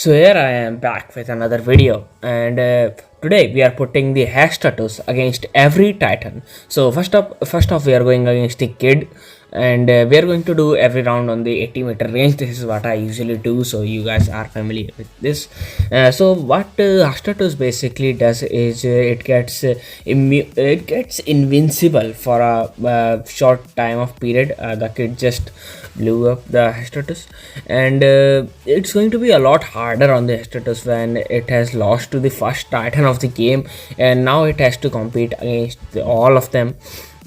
So here I am back with another video, and today we are putting the Hastatus against every Titan. So first off we are going against the Kid, and we are going to do every round on the 80-meter range. This is what I usually do, so you guys are familiar with this. So what Hastatus basically does is it gets invincible for a short time of period. The Kid just blew up the Hastatus, and it's going to be a lot harder on the Hastatus when it has lost to the first Titan of the game, and now it has to compete against all of them.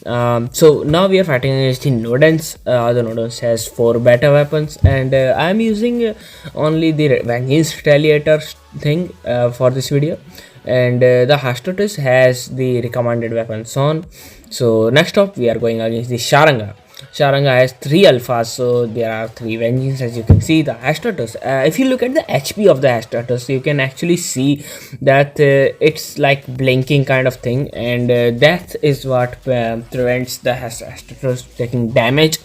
So now we are fighting against the Nodens. The Nodens has 4 better weapons, and I am using only the Vengeance Retaliator thing for this video, and the Hastatus has the recommended weapons on. So next up we are going against the Sharanga. Sharanga has 3 alphas, so there are 3 vengeance. As you can see, the Hastatus, if you look at the HP of the Hastatus, you can actually see that it's like blinking kind of thing, and that is what prevents the Hastatus taking damage.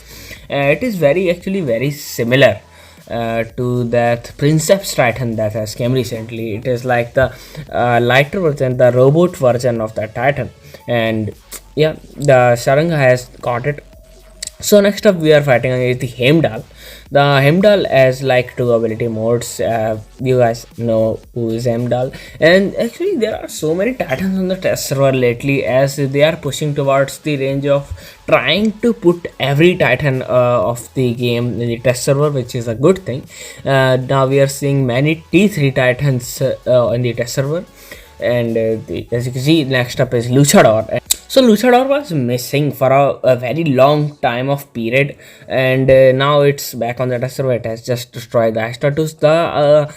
It is actually very similar to that Princeps Titan that has came recently. It is like the lighter version, the robot version of that Titan, and yeah, the Sharanga has got it. So next up we are fighting against the Heimdall. The Heimdall has like 2 ability modes. You guys know who is Heimdall, and actually there are so many Titans on the test server lately, as they are pushing towards the range of trying to put every Titan of the game in the test server, which is a good thing. Now we are seeing many T3 Titans in the test server, and as you can see, next up is Luchador. So Luchador was missing for a very long time of period, and now it's back on the test server. It has just destroyed the Hastatus. The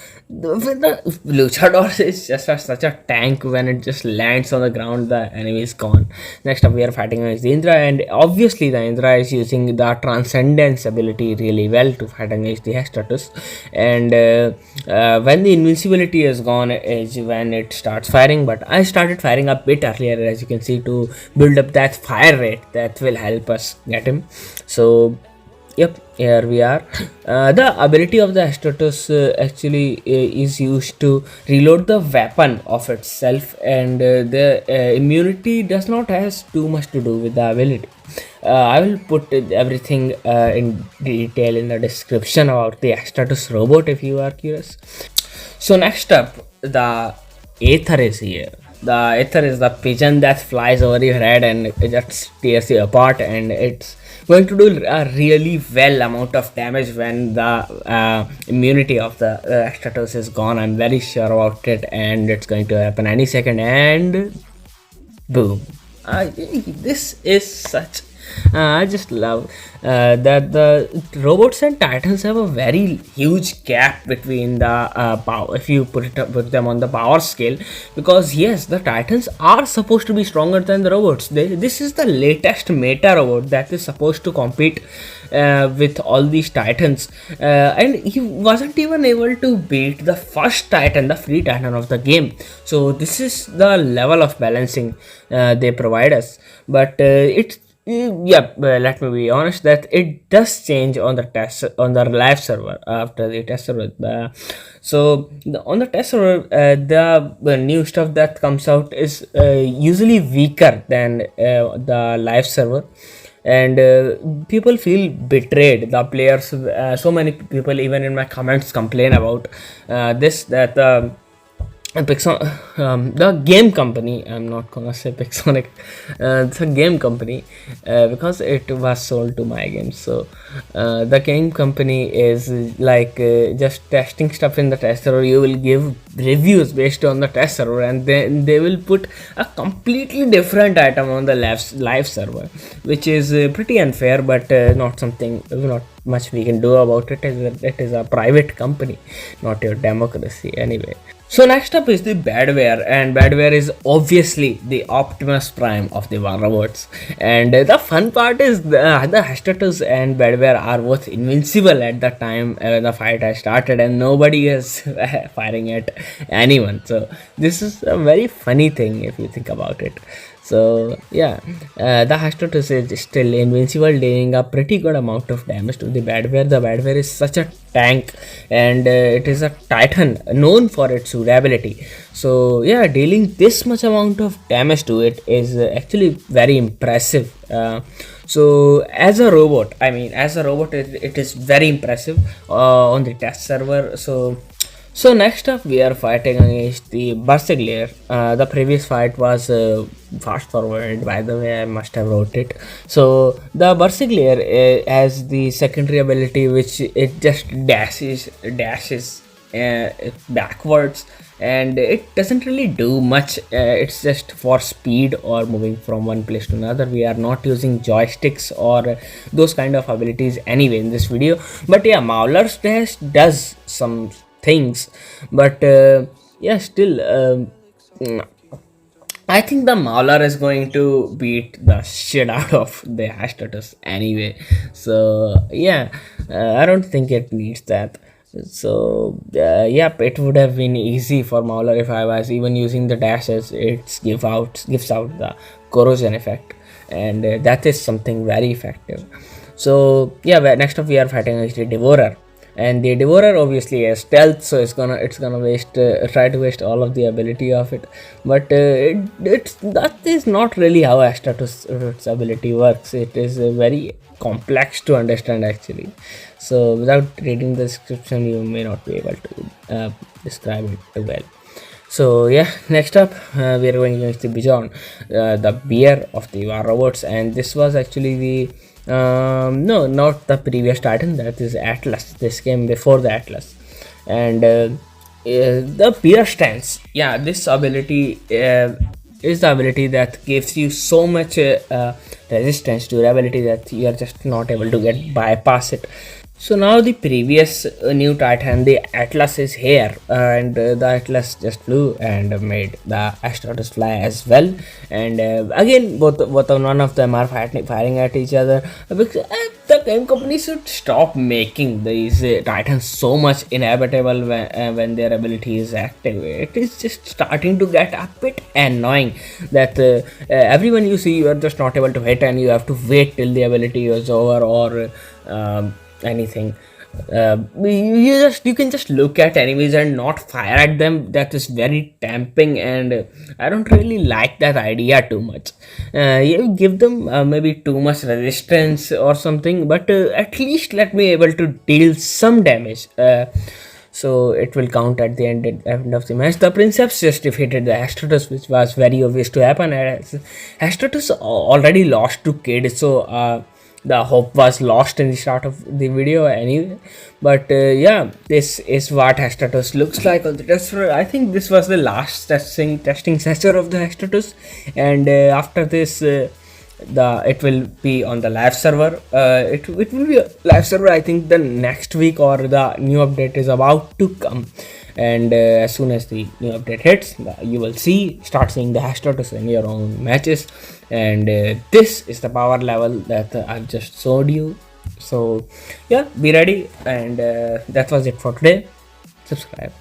Luchador is just such a tank. When it just lands on the ground, the enemy is gone. Next up we are fighting against the Indra, and obviously the Indra is using the Transcendence ability really well to fight against the Hastatus. And when the invincibility is gone is when it starts firing, but I started firing a bit earlier, as you can see, to build up that fire rate that will help us get him. So yep, here we are. The ability of the Hastatus actually is used to reload the weapon of itself, and the immunity does not has too much to do with the ability. I will put everything in detail in the description about the Hastatus robot if you are curious. So next up, the Aether is here. The Aether is the pigeon that flies over your head and it just tears you apart, and it's going to do a really well amount of damage when the immunity of the Hastatus is gone. I'm very sure about it, and it's going to happen any second, and boom. This is such I just love that the robots and Titans have a very huge gap between the power, if you put them on the power scale, because yes, the Titans are supposed to be stronger than the robots. This is the latest meta robot that is supposed to compete with all these Titans, and he wasn't even able to beat the first Titan, the free Titan of the game. So this is the level of balancing they provide us, but let me be honest that it does change on the live server after the test server. On the test server, the new stuff that comes out is usually weaker than the live server, and people feel betrayed. The players, so many people even in my comments complain about this, that the game company, I'm not gonna say Pixonic, it's a game company because it was sold to my games. So the game company is like just testing stuff in the test server. You will give reviews based on the test server, and then they will put a completely different item on the live server, which is pretty unfair, but not much we can do about it. It is a private company, not your democracy anyway. So next up is the Badware, and Badware is obviously the Optimus Prime of the war robots. And the fun part is the Hastatus and Badware are both invincible at the time the fight has started, and nobody is firing at anyone. So this is a very funny thing if you think about it. So yeah, the Hastatus is still invincible, dealing a pretty good amount of damage to the Badware. The Badware is such a tank, and it is a Titan known for its durability. So yeah, dealing this much amount of damage to it is actually very impressive. So as a robot, it is very impressive on the test server. So next up, we are fighting against the Berserklier. The previous fight was fast forward. By the way, I must have wrote it. So the Berserklier has the secondary ability, which it just dashes backwards, and it doesn't really do much. It's just for speed or moving from one place to another. We are not using joysticks or those kind of abilities anyway in this video. But yeah, Mauler's dash does some things, but yeah, still I think the Mauler is going to beat the shit out of the Hastatus anyway. So yeah, I don't think it needs that. So yep, it would have been easy for Mauler if I was even using the dashes. It gives out the corrosion effect, and that is something very effective. So yeah, next up we are fighting against the Devourer, and the Devourer obviously has stealth, so it's gonna waste try to waste all of the ability of it. But that is not really how Hastatus ability works. It is very complex to understand actually. So without reading the description, you may not be able to describe it well. So yeah, next up we are going against the Bijon, the bear of the war robots, and this was actually the no, not the previous Titan, that is Atlas. This came before the Atlas. And the bear stance, yeah, this ability is the ability that gives you so much resistance, durability, that you are just not able to get bypass it. So now the previous new Titan, the Atlas, is here, and the Atlas just flew and made the Hastatus fly as well. And again, both none of them are firing at each other, because the game company should stop making these Titans so much inhabitable when their ability is active. It is just starting to get a bit annoying that everyone you see, you are just not able to hit, and you have to wait till the ability is over, or anything. You can just look at enemies and not fire at them. That is very tempting, and I don't really like that idea too much. You give them maybe too much resistance or something, but at least let me able to deal some damage. So it will count at the end of the match. The Princeps just defeated the Hastatus, which was very obvious to happen. Hastatus already lost to Kid, so the hope was lost in the start of the video anyway. But yeah, this is what Hastatus looks like on the test server. I think this was the last testing session of the Hastatus, and after this it will be on the live server. It will be a live server, I think, the next week, or the new update is about to come. And as soon as the new update hits, you will start seeing the Hastatus in your own matches. And this is the power level that I've just showed you. So yeah, be ready, and that was it for today. Subscribe.